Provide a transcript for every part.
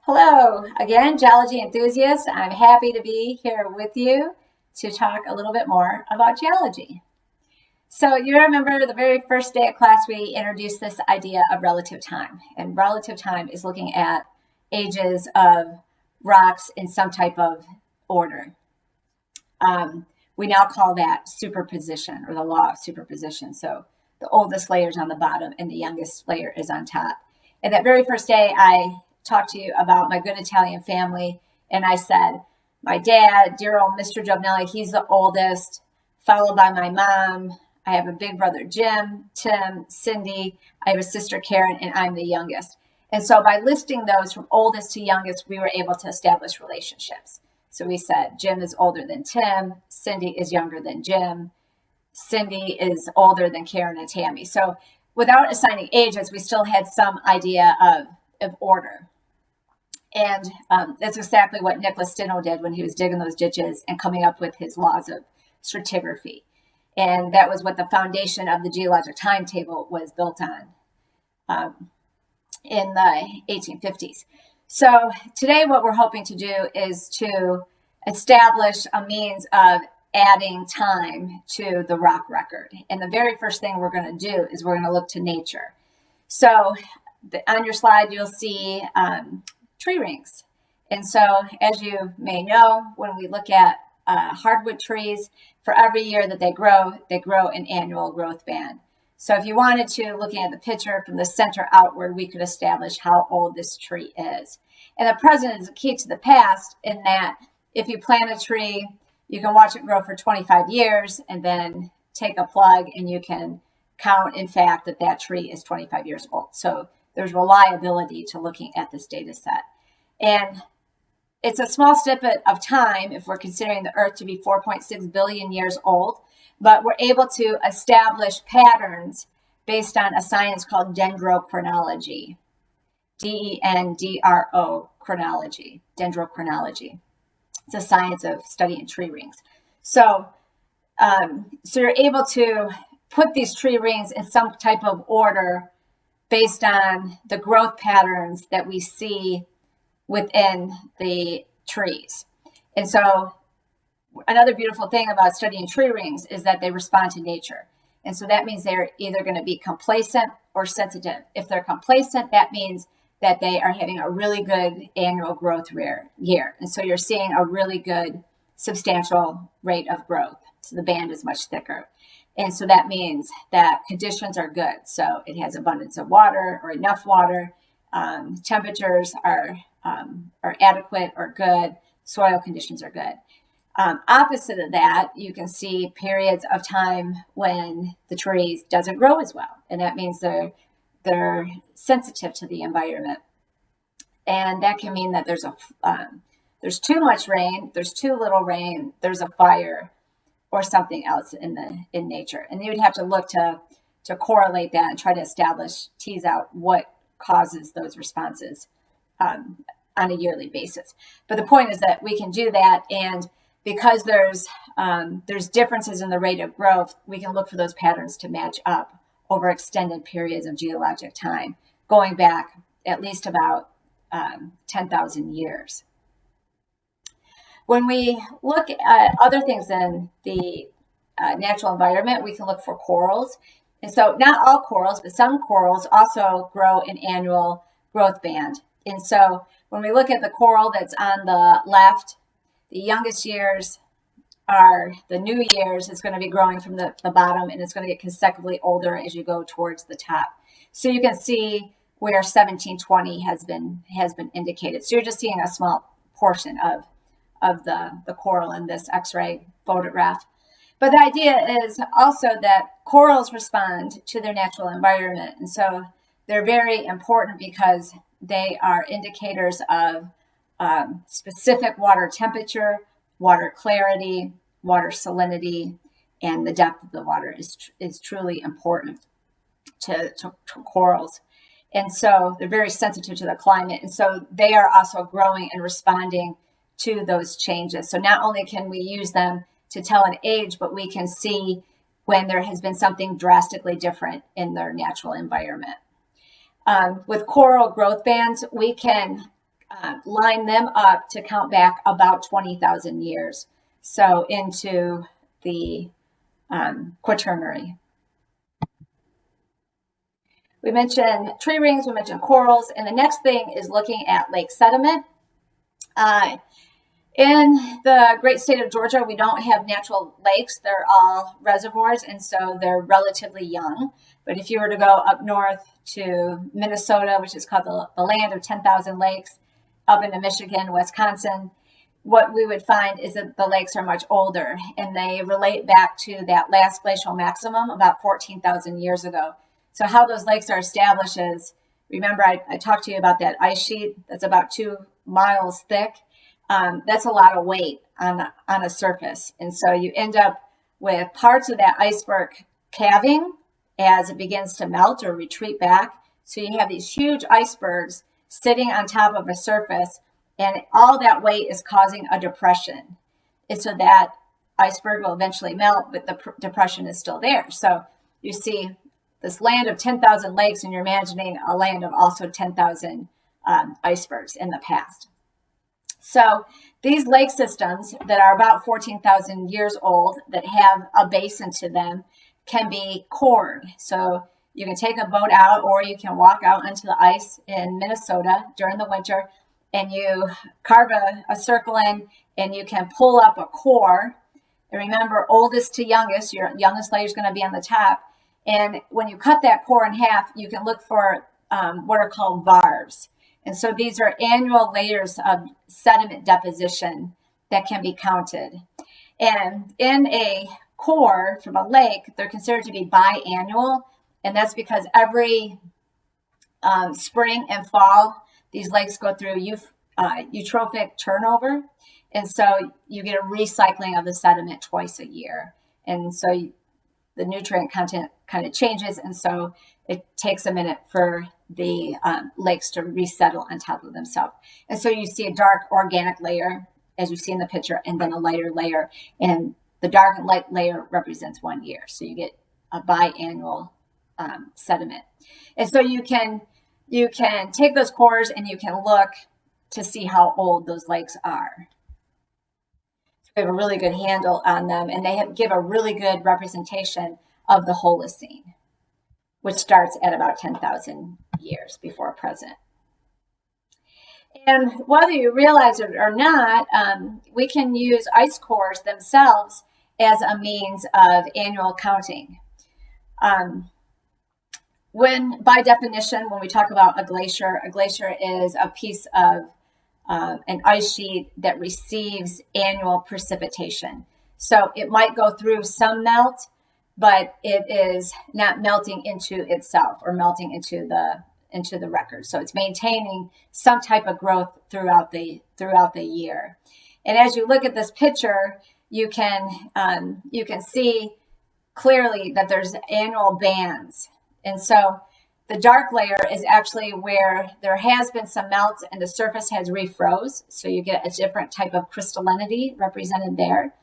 Hello again, geology enthusiasts. I'm happy to be here with you to talk a little bit more about geology. So you remember the very first day of class, we introduced this idea of relative time. And relative time is looking at ages of rocks in some type of order. We now call that superposition, or the law of superposition. So the oldest layer is on the bottom and the youngest layer is on top. And that very first day, I talked to you about my good Italian family, and I said, my dad, dear old Mr. Jovanelly, he's the oldest, followed by my mom. I have a big brother, Jim, Tim, Cindy. I have a sister, Karen, and I'm the youngest. And so by listing those from oldest to youngest, we were able to establish relationships. So we said Jim is older than Tim, Cindy is younger than Jim, Cindy is older than Karen and Tammy. So without assigning ages, we still had some idea of order. And that's exactly what Nicholas Steno did when he was digging those ditches and coming up with his laws of stratigraphy. And that was what the foundation of the geologic timetable was built on in the 1850s. So today what we're hoping to do is to establish a means of adding time to the rock record. And the very first thing we're going to do is we're going to look to nature. So on your slide, you'll see tree rings. And so as you may know, when we look at hardwood trees, for every year that they grow an annual growth band. So if you wanted to, looking at the picture from the center outward, we could establish how old this tree is. And the present is a key to the past in that if you plant a tree, you can watch it grow for 25 years and then take a plug and you can count, in fact, that tree is 25 years old. So there's reliability to looking at this data set. And it's a small snippet of time if we're considering the Earth to be 4.6 billion years old, but we're able to establish patterns based on a science called Dendrochronology, D-E-N-D-R-O chronology, Dendrochronology. It's a science of studying tree rings. So you're able to put these tree rings in some type of order based on the growth patterns that we see within the trees. And so another beautiful thing about studying tree rings is that they respond to nature. And so that means they're either going to be complacent or sensitive. If they're complacent, that means that they are having a really good annual growth year. And so you're seeing a really good substantial rate of growth. So the band is much thicker. And so that means that conditions are good. So it has abundance of water or enough water. Temperatures are adequate or good. Soil conditions are good. Opposite of that, you can see periods of time when the trees doesn't grow as well. And that means they're sensitive to the environment. And that can mean that there's too much rain, there's too little rain, there's a fire, or something else in nature. And you would have to look to correlate that and try to tease out what causes those responses on a yearly basis. But the point is that we can do that, and because there's differences in the rate of growth, we can look for those patterns to match up over extended periods of geologic time, going back at least about 10,000 years. When we look at other things in the natural environment, we can look for corals. And so not all corals, but some corals also grow an annual growth band. And so when we look at the coral that's on the left, the youngest years are the new years. It's going to be growing from the bottom, and it's going to get consecutively older as you go towards the top. So you can see where 1720 has been indicated. So you're just seeing a small portion of the coral in this X-ray photograph. But the idea is also that corals respond to their natural environment. And so they're very important because they are indicators of specific water temperature, water clarity, water salinity, and the depth of the water is truly important to corals. And so they're very sensitive to the climate. And so they are also growing and responding to those changes. So not only can we use them to tell an age, but we can see when there has been something drastically different in their natural environment. With coral growth bands, we can line them up to count back about 20,000 years. So into the Quaternary. We mentioned tree rings, we mentioned corals, and the next thing is looking at lake sediment. In the great state of Georgia, we don't have natural lakes. They're all reservoirs, and so they're relatively young. But if you were to go up north to Minnesota, which is called the land of 10,000 lakes, up into Michigan, Wisconsin, what we would find is that the lakes are much older, and they relate back to that last glacial maximum about 14,000 years ago. So how those lakes are established is, remember I talked to you about that ice sheet that's about 2 miles thick. That's a lot of weight on a surface. And so you end up with parts of that iceberg calving as it begins to melt or retreat back. So you have these huge icebergs sitting on top of a surface, and all that weight is causing a depression. And so that iceberg will eventually melt, but the depression is still there. So you see this land of 10,000 lakes, and you're imagining a land of also 10,000 icebergs in the past. So these lake systems that are about 14,000 years old, that have a basin to them, can be cored. So you can take a boat out, or you can walk out onto the ice in Minnesota during the winter, and you carve a circle in, and you can pull up a core. And remember, oldest to youngest, your youngest layer is going to be on the top. And when you cut that core in half, you can look for what are called varves. And so these are annual layers of sediment deposition that can be counted. And in a core from a lake, they're considered to be biannual. And that's because every spring and fall, these lakes go through eutrophic turnover. And so you get a recycling of the sediment twice a year. And so the nutrient content kind of changes. And so it takes a minute for the lakes to resettle on top of themselves. And so you see a dark organic layer, as you see in the picture, and then a lighter layer. And the dark and light layer represents 1 year. So you get a biannual sediment. And so you can take those cores and you can look to see how old those lakes are. We have a really good handle on them, and they give a really good representation of the Holocene, which starts at about 10,000 years before present. And whether you realize it or not, we can use ice cores themselves as a means of annual counting. By definition, when we talk about a glacier is a piece of an ice sheet that receives annual precipitation. So it might go through some melt, but it is not melting into itself or melting into the record. So it's maintaining some type of growth throughout the year. And as you look at this picture, you can see clearly that there's annual bands. And so the dark layer is actually where there has been some melt and the surface has refroze. So you get a different type of crystallinity represented there.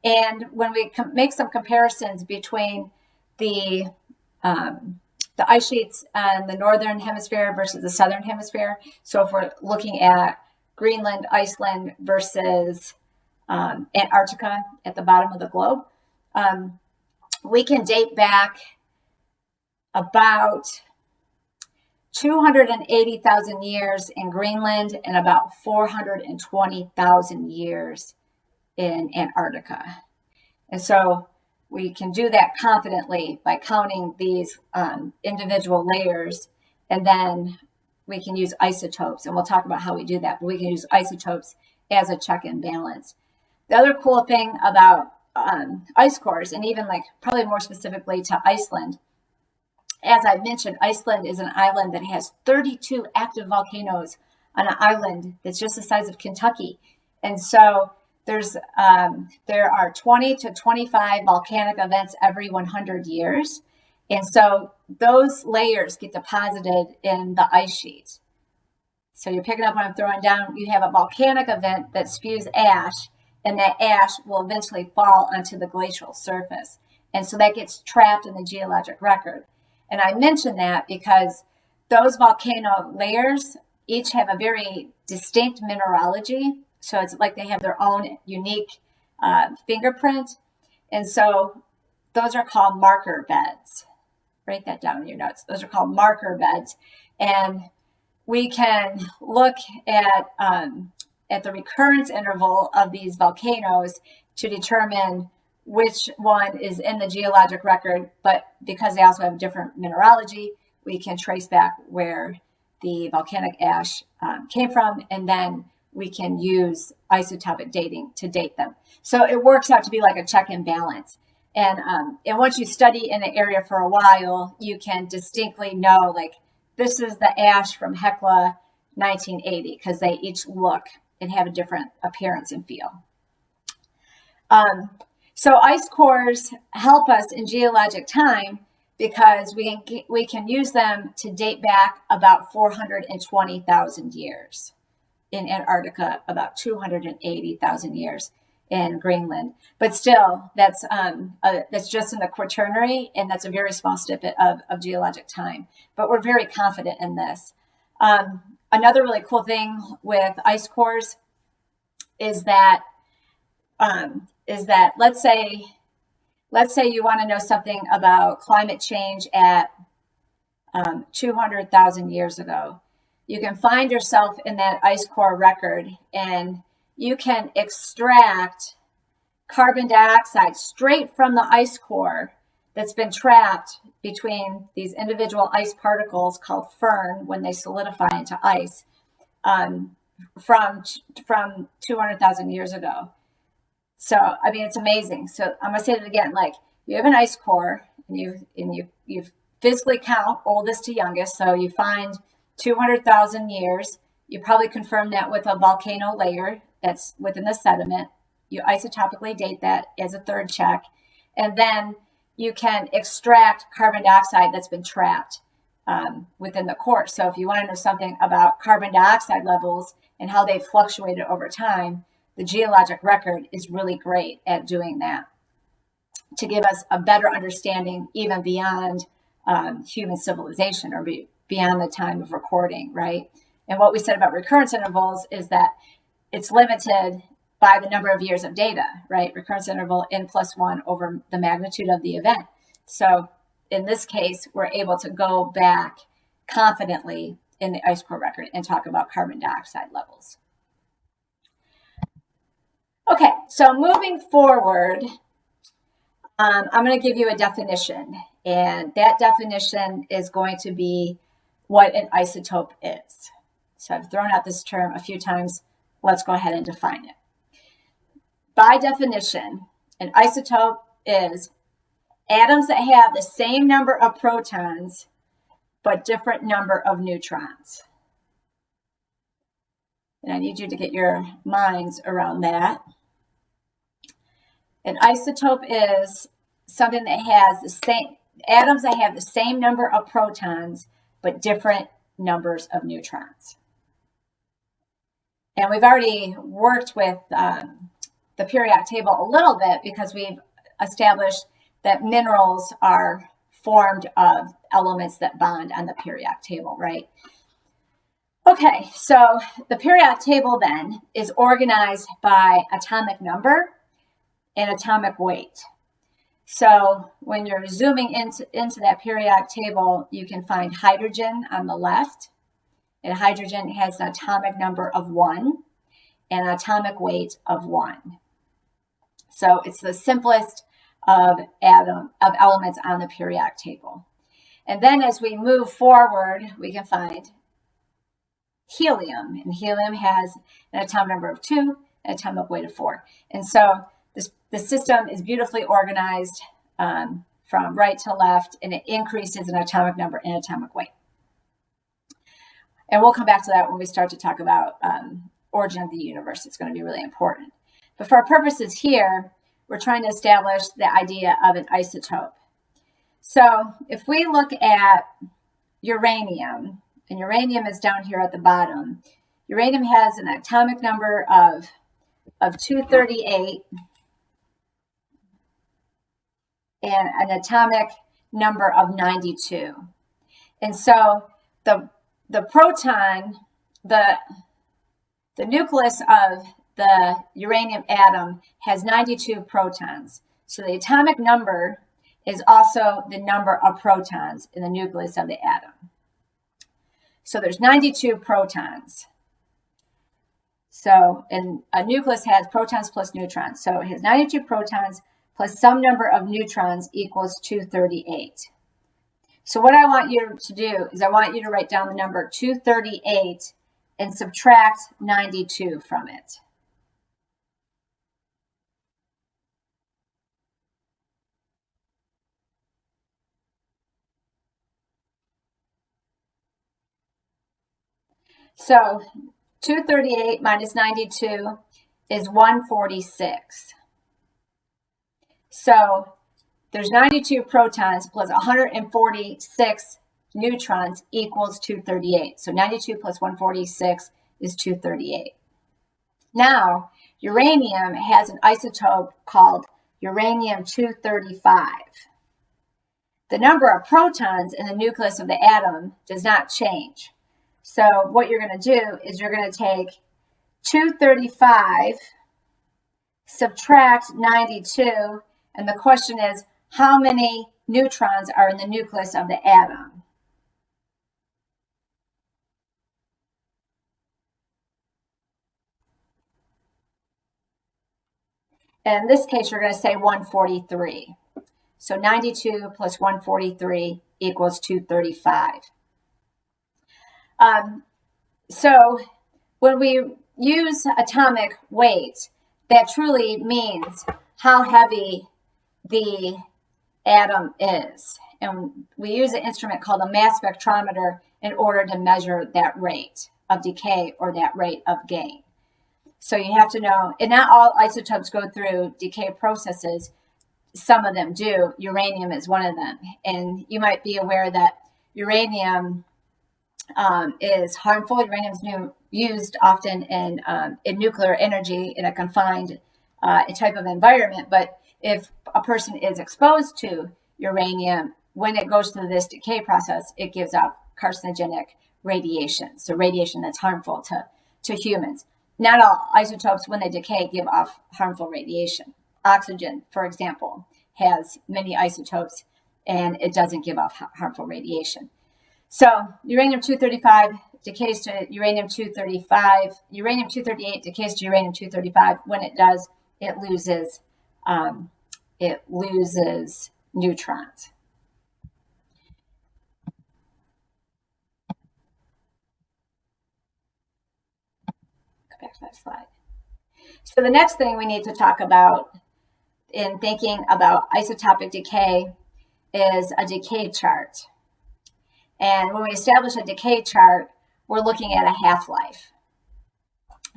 And when we make some comparisons between the ice sheets on the northern hemisphere versus the southern hemisphere. So if we're looking at Greenland, Iceland versus Antarctica at the bottom of the globe, we can date back about 280,000 years in Greenland and about 420,000 years in Antarctica. And so we can do that confidently by counting these individual layers, and then we can use isotopes, and we'll talk about how we do that, but we can use isotopes as a check and balance. The other cool thing about ice cores, and even probably more specifically to Iceland, as I mentioned, Iceland is an island that has 32 active volcanoes on an island that's just the size of Kentucky. And so there are 20 to 25 volcanic events every 100 years. And so those layers get deposited in the ice sheet. So you're picking up what I'm throwing down. You have a volcanic event that spews ash, and that ash will eventually fall onto the glacial surface. And so that gets trapped in the geologic record. And I mention that because those volcano layers each have a very distinct mineralogy. So it's like they have their own unique fingerprint. And so those are called marker beds. Write that down in your notes. Those are called marker beds. And we can look at the recurrence interval of these volcanoes to determine which one is in the geologic record, but because they also have different mineralogy, we can trace back where the volcanic ash came from, and then we can use isotopic dating to date them. So it works out to be like a check and balance. And once you study in an area for a while, you can distinctly know, like, this is the ash from Hecla 1980, because they each look and have a different appearance and feel. So ice cores help us in geologic time because we can use them to date back about 420,000 years. In Antarctica, about 280,000 years in Greenland. But still, that's just in the Quaternary, and that's a very small snippet of geologic time. But we're very confident in this. Another really cool thing with ice cores is that let's say you want to know something about climate change at 200,000 years ago. You can find yourself in that ice core record, and you can extract carbon dioxide straight from the ice core that's been trapped between these individual ice particles called firn when they solidify into ice from 200,000 years ago. So, I mean, it's amazing. So I'm going to say it again, like, you have an ice core, and you physically count oldest to youngest. So you find 200,000 years. You probably confirm that with a volcano layer that's within the sediment. You isotopically date that as a third check. And then you can extract carbon dioxide that's been trapped within the core. So if you want to know something about carbon dioxide levels and how they've fluctuated over time, the geologic record is really great at doing that to give us a better understanding even beyond human civilization or beyond the time of recording, right? And what we said about recurrence intervals is that it's limited by the number of years of data, right? Recurrence interval n+1 over the magnitude of the event. So in this case, we're able to go back confidently in the ice core record and talk about carbon dioxide levels. Okay, so moving forward, I'm going to give you a definition, and that definition is going to be what an isotope is. So I've thrown out this term a few times. Let's go ahead and define it. By definition, an isotope is atoms that have the same number of protons but different number of neutrons. And I need you to get your minds around that. An isotope is something that has the same atoms that have the same number of protons but different numbers of neutrons. And we've already worked with the periodic table a little bit because we've established that minerals are formed of elements that bond on the periodic table, right? Okay, so the periodic table then is organized by atomic number and atomic weight. So when you're zooming into that periodic table, you can find hydrogen on the left. And hydrogen has an atomic number of 1 and an atomic weight of 1. So it's the simplest of elements on the periodic table. And then as we move forward, we can find helium. And helium has an atomic number of 2 and an atomic weight of 4. And so the system is beautifully organized from right to left, and it increases in atomic number and atomic weight. And we'll come back to that when we start to talk about origin of the universe. It's going to be really important. But for our purposes here, we're trying to establish the idea of an isotope. So if we look at uranium, and uranium is down here at the bottom, uranium has an atomic number of 238 and an atomic number of 92. And so the proton the nucleus of the uranium atom has 92 protons. So the atomic number is also the number of protons in the nucleus of the atom. So there's 92 protons. So, and a nucleus has protons plus neutrons. So it has 92 protons plus some number of neutrons equals 238. So what I want you to do is I want you to write down the number 238 and subtract 92 from it. So 238 minus 92 is 146. So there's 92 protons plus 146 neutrons equals 238. So 92 plus 146 is 238. Now, uranium has an isotope called uranium-235. The number of protons in the nucleus of the atom does not change. So what you're going to do is you're going to take 235, subtract 92, and the question is, how many neutrons are in the nucleus of the atom? And in this case, you're going to say 143. So 92 plus 143 equals 235. So when we use atomic weight, that truly means how heavy the atom is. And we use an instrument called a mass spectrometer in order to measure that rate of decay or that rate of gain. So you have to know, and not all isotopes go through decay processes. Some of them do. Uranium is one of them. And you might be aware that uranium is harmful. Uranium is used often in nuclear energy in a confined type of environment. But if a person is exposed to uranium, when it goes through this decay process, it gives off carcinogenic radiation. So radiation that's harmful to humans. Not all isotopes, when they decay, give off harmful radiation. Oxygen, for example, has many isotopes, and it doesn't give off harmful radiation. So uranium-235 decays to uranium-235. Uranium-238 decays to uranium-235. When it does, it loses neutrons. Go back to that slide. So the next thing we need to talk about in thinking about isotopic decay is a decay chart. And when we establish a decay chart, we're looking at a half-life.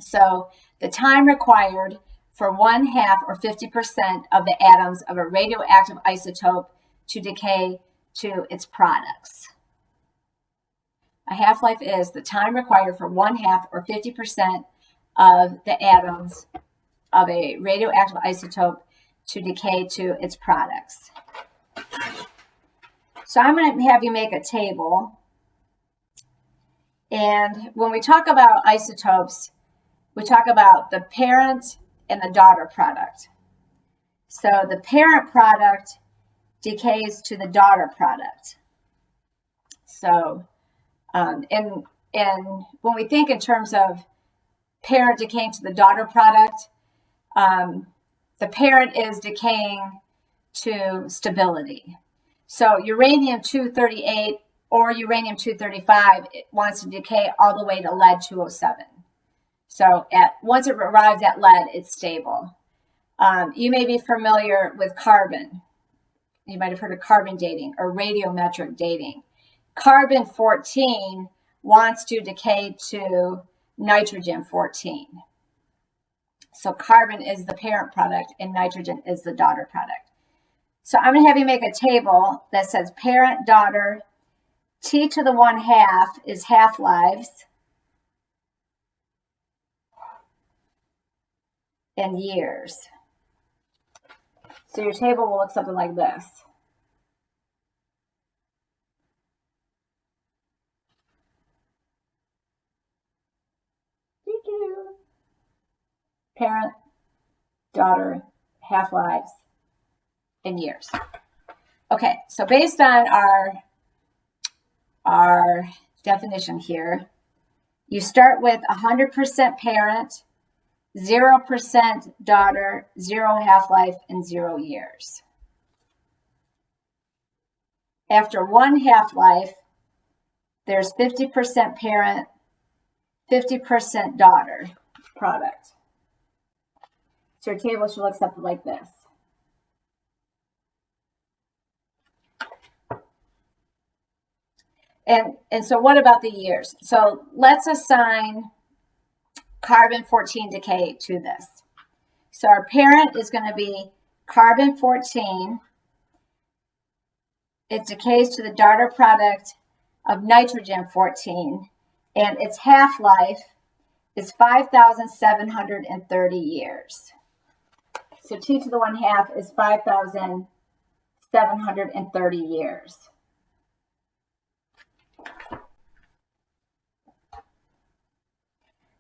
So the time required for 1/2 or 50% of the atoms of a radioactive isotope to decay to its products. A half-life is the time required for 1/2 or 50% of the atoms of a radioactive isotope to decay to its products. So I'm going to have you make a table. And when we talk about isotopes, we talk about the parent and the daughter product. So the parent product decays to the daughter product. So, and when we think in terms of parent decaying to the daughter product, the parent is decaying to stability. So uranium-238 or uranium-235, it wants to decay all the way to lead-207. So once it arrives at lead, it's stable. You may be familiar with carbon. You might have heard of carbon dating or radiometric dating. Carbon-14 wants to decay to nitrogen-14. So carbon is the parent product and nitrogen is the daughter product. So I'm going to have you make a table that says parent, daughter, T to the 1/2 is half-lives, and years. So your table will look something like this. parent, daughter, half-lives, and years. Okay, so based on our definition here, you start with 100% parent, 0% daughter, 0 half-life, and 0 years. After 1 half-life, there's 50% parent, 50% daughter product. So your table should look something like this. And so what about the years? So let's assign carbon-14 decay to this. So our parent is going to be carbon-14. It decays to the daughter product of nitrogen-14, and its half-life is 5,730 years. So T to the 1/2 is 5,730 years.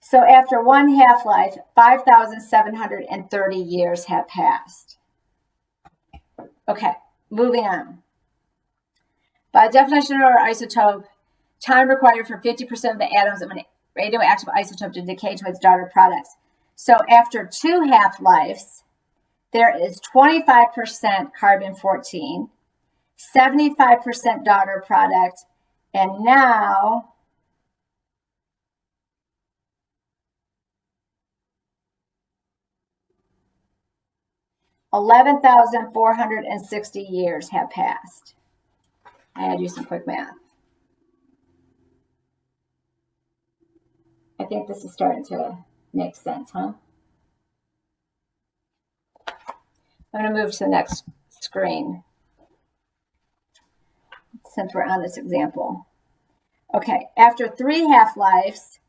So after 1 half-life, 5,730 years have passed. Okay, moving on. By definition of our isotope, time required for 50% of the atoms of an radioactive isotope to decay to its daughter products. So after 2 half-lives, there is 25% carbon-14, 75% daughter product, and now 11,460 years have passed. I had to do some quick math. I think this is starting to make sense, huh? I'm going to move to the next screen since we're on this example. Okay, after 3 half-lives,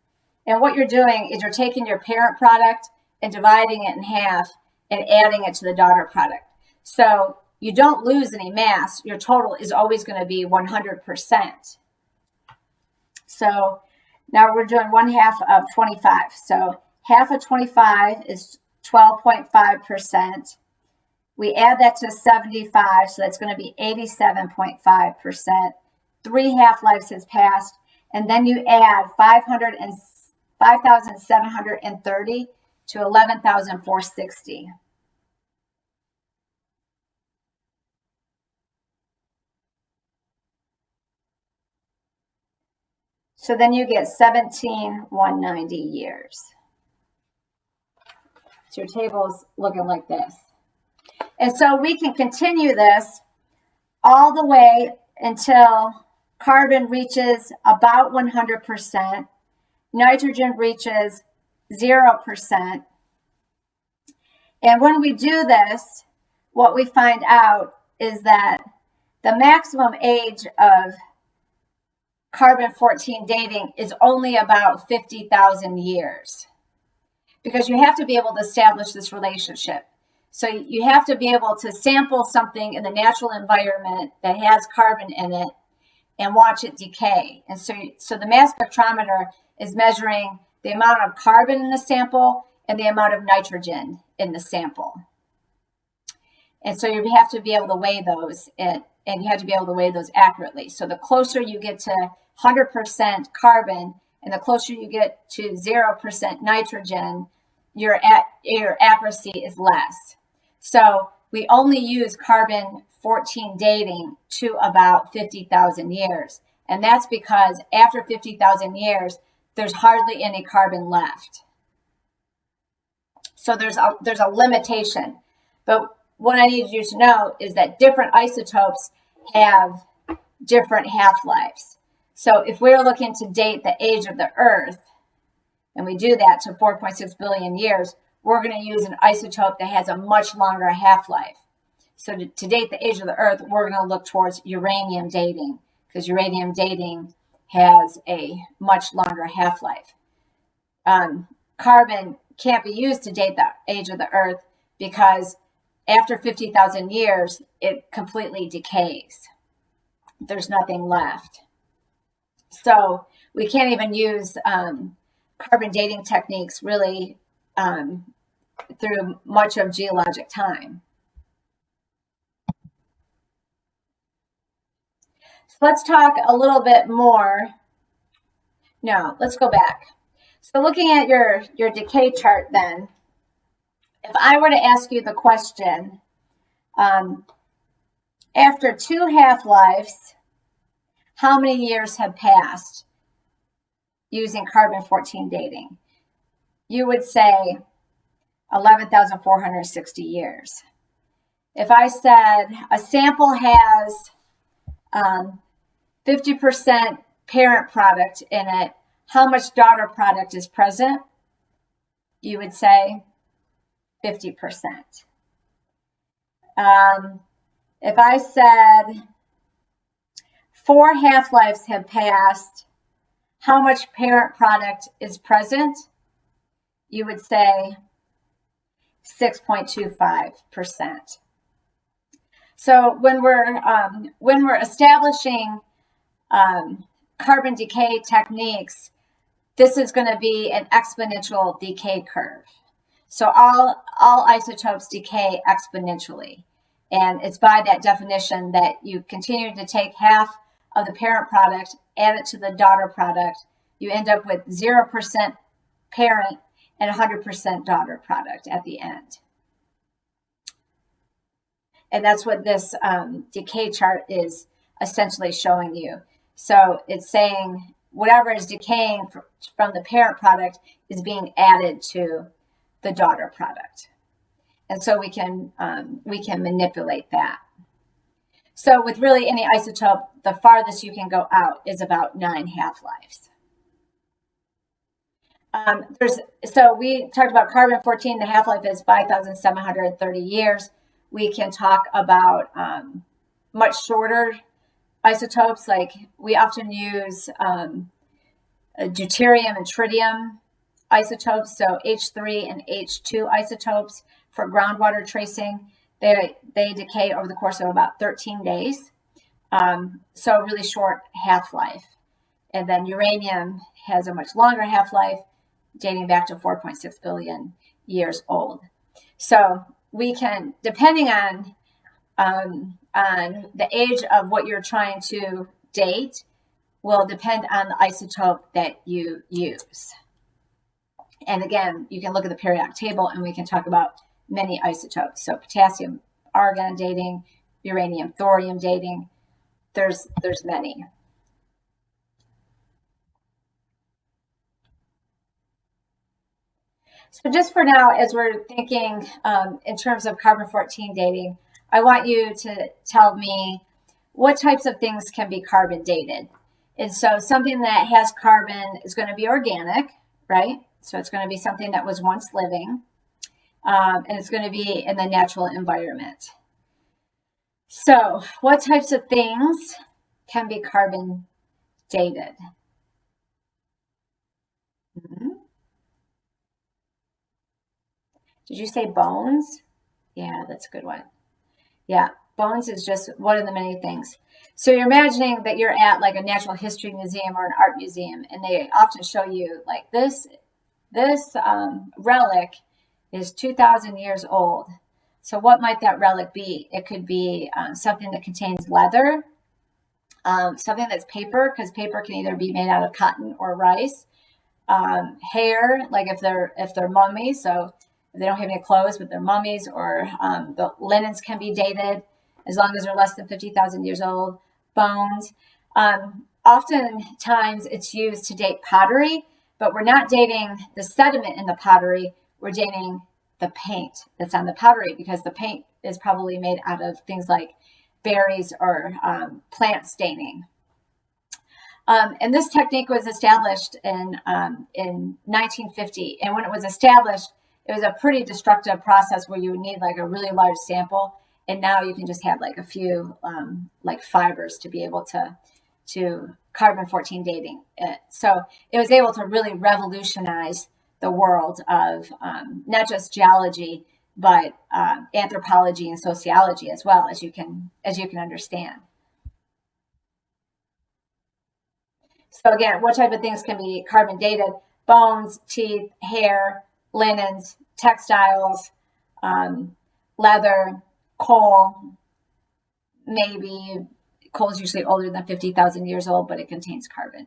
and what you're doing is you're taking your parent product and dividing it in half and adding it to the daughter product. So you don't lose any mass. Your total is always going to be 100%. So now we're doing 1/2 of 25. So half of 25 is 12.5%. We add that to 75, so that's going to be 87.5%. 3 half-lives has passed, and then you add 5,730 to 11,460. So then you get 17,190 years. So your table's looking like this. And so we can continue this all the way until carbon reaches about 100%, nitrogen reaches 0%. And when we do this, what we find out is that the maximum age of carbon-14 dating is only about 50,000 years, because you have to be able to establish this relationship. So you have to be able to sample something in the natural environment that has carbon in it and watch it decay. And so the mass spectrometer is measuring the amount of carbon in the sample and the amount of nitrogen in the sample. And so you have to be able to weigh those, and you have to be able to weigh those accurately. So the closer you get to 100% carbon and the closer you get to 0% nitrogen, your accuracy is less. So we only use carbon-14 dating to about 50,000 years. And that's because after 50,000 years, there's hardly any carbon left. So there's a limitation. But what I need you to know is that different isotopes have different half-lives. So if we're looking to date the age of the Earth, and we do that to 4.6 billion years, we're going to use an isotope that has a much longer half-life. So to date the age of the Earth, we're going to look towards uranium dating, because uranium dating has a much longer half-life. Carbon can't be used to date the age of the Earth because after 50,000 years, it completely decays. There's nothing left. So we can't even use carbon dating techniques really through much of geologic time. So let's talk a little bit more. No, let's go back. So looking at your decay chart then, if I were to ask you the question, after 2 half-lives, how many years have passed using carbon-14 dating? You would say 11,460 years. If I said a sample has 50% parent product in it, how much daughter product is present? You would say 50%. If I said 4 half-lives have passed, how much parent product is present? You would say 6.25%. So when we're establishing carbon decay techniques, this is going to be an exponential decay curve. So all isotopes decay exponentially. And it's by that definition that you continue to take half of the parent product, add it to the daughter product. You end up with 0% parent and 100% daughter product at the end. And that's what this decay chart is essentially showing you. So it's saying whatever is decaying from the parent product is being added to the daughter product. And so we can manipulate that. So with really any isotope, the farthest you can go out is about 9 half-lives. So we talked about carbon-14, the half-life is 5,730 years. We can talk about much shorter isotopes, like we often use deuterium and tritium isotopes, so H3 and H2 isotopes for groundwater tracing. They decay over the course of about 13 days, so really short half-life. And then uranium has a much longer half-life, dating back to 4.6 billion years old. So we can, depending on the age of what you're trying to date, will depend on the isotope that you use. And again, you can look at the periodic table and we can talk about many isotopes. So potassium, argon dating, uranium, thorium dating, there's many. So just for now, as we're thinking in terms of carbon-14 dating, I want you to tell me what types of things can be carbon dated. And so something that has carbon is going to be organic, right? So it's going to be something that was once living, and it's going to be in the natural environment. So what types of things can be carbon dated? Did you say bones? Yeah, that's a good one. Yeah, bones is just one of the many things. So you're imagining that you're at like a natural history museum or an art museum, and they often show you like this relic is 2,000 years old. So what might that relic be? It could be something that contains leather, something that's paper, because paper can either be made out of cotton or rice. Hair, like if they're mummies, so if they don't have any clothes, but they're mummies, or the linens can be dated as long as they're less than 50,000 years old. Bones. Oftentimes it's used to date pottery, but we're not dating the sediment in the pottery. We're dating the paint that's on the pottery, because the paint is probably made out of things like berries or plant staining. And this technique was established in 1950. And when it was established, it was a pretty destructive process where you would need like a really large sample. And now you can just have like a few like fibers to be able to carbon-14 dating it. So it was able to really revolutionize the world of not just geology, but anthropology and sociology as well, as you can understand. So again, what type of things can be carbon dated? Bones, teeth, hair, linens, textiles, leather, coal. Maybe coal is usually older than 50,000 years old, but it contains carbon.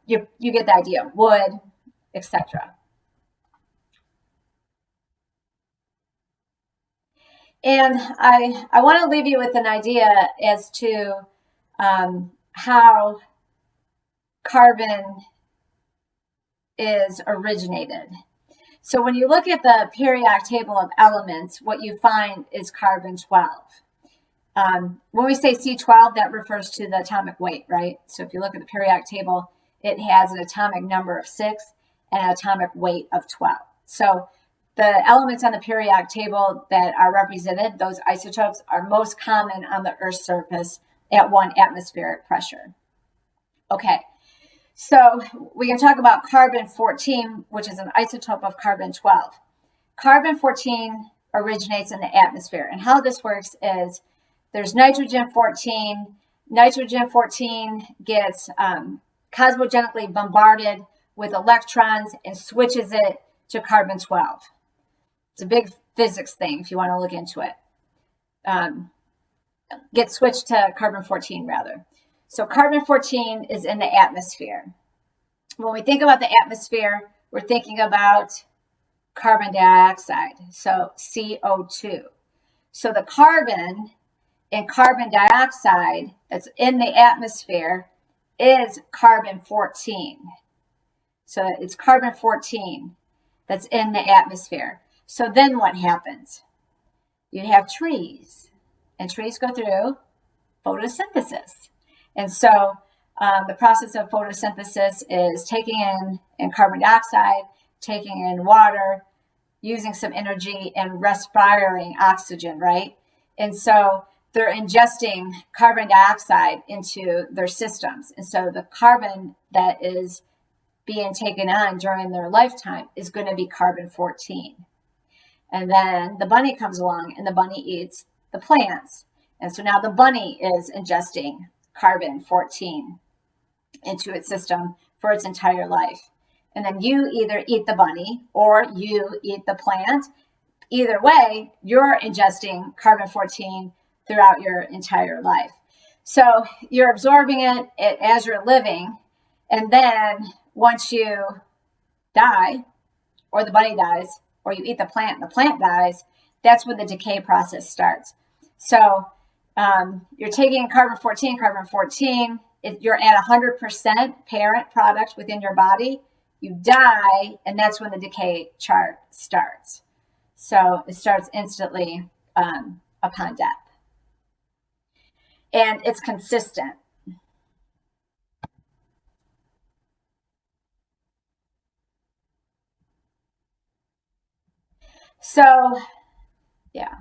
You get the idea. Wood, etc. And I want to leave you with an idea as to how carbon is originated. So when you look at the periodic table of elements, what you find is carbon 12. When we say C12, that refers to the atomic weight, right? So if you look at the periodic table, it has an atomic number of 6 and an atomic weight of 12. So the elements on the periodic table that are represented, those isotopes, are most common on the Earth's surface at 1 atmospheric pressure. Okay, so we can talk about carbon-14, which is an isotope of carbon-12. Carbon-14 originates in the atmosphere, and how this works is there's nitrogen-14. Nitrogen-14 gets cosmogenically bombarded with electrons and switches it to carbon-12. It's a big physics thing if you want to look into it. Gets switched to carbon-14 rather. So carbon-14 is in the atmosphere. When we think about the atmosphere, we're thinking about carbon dioxide, so CO2. So the carbon in carbon dioxide that's in the atmosphere is carbon-14. So it's carbon-14 that's in the atmosphere. So then what happens? You have trees, and trees go through photosynthesis. And so the process of photosynthesis is taking in carbon dioxide, taking in water, using some energy, and respiring oxygen, right? And so they're ingesting carbon dioxide into their systems. And so the carbon that is being taken on during their lifetime is going to be carbon-14. And then the bunny comes along and the bunny eats the plants. And so now the bunny is ingesting carbon-14 into its system for its entire life. And then you either eat the bunny or you eat the plant. Either way, you're ingesting carbon-14 throughout your entire life. So you're absorbing it as you're living. And then once you die, or the bunny dies, or you eat the plant and the plant dies, that's when the decay process starts. So you're taking carbon-14, you're at 100% parent product within your body. You die, and that's when the decay chart starts. So it starts instantly upon death. And it's consistent. So, yeah.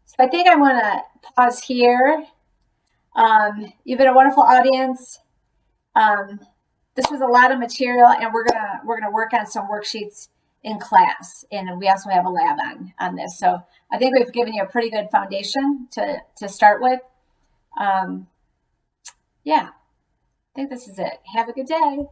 So I think I'm going to pause here. You've been a wonderful audience. This was a lot of material, and we're gonna work on some worksheets in class, and we also have a lab on this. So I think we've given you a pretty good foundation to start with. Yeah, I think this is it. Have a good day.